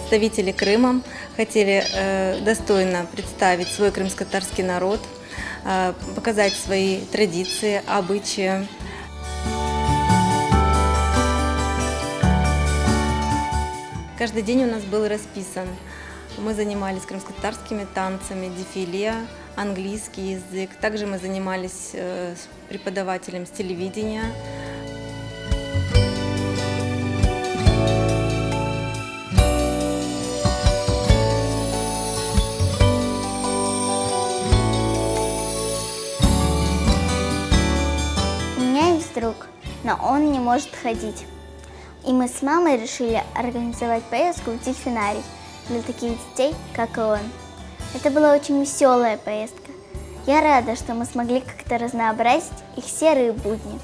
представители Крыма, хотели достойно представить свой крымско-татарский народ, показать свои традиции, обычаи. Каждый день у нас был расписан. Мы занимались крымско-татарскими танцами, дефиле, английский язык. Также мы занимались с преподавателем с телевидения. У меня есть друг, но он не может ходить. И мы с мамой решили организовать поездку в дельфинарий для таких детей, как и он. Это была очень веселая поездка. Я рада, что мы смогли как-то разнообразить их серые будни.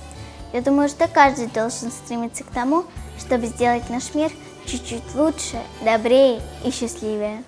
Я думаю, что каждый должен стремиться к тому, чтобы сделать наш мир чуть-чуть лучше, добрее и счастливее.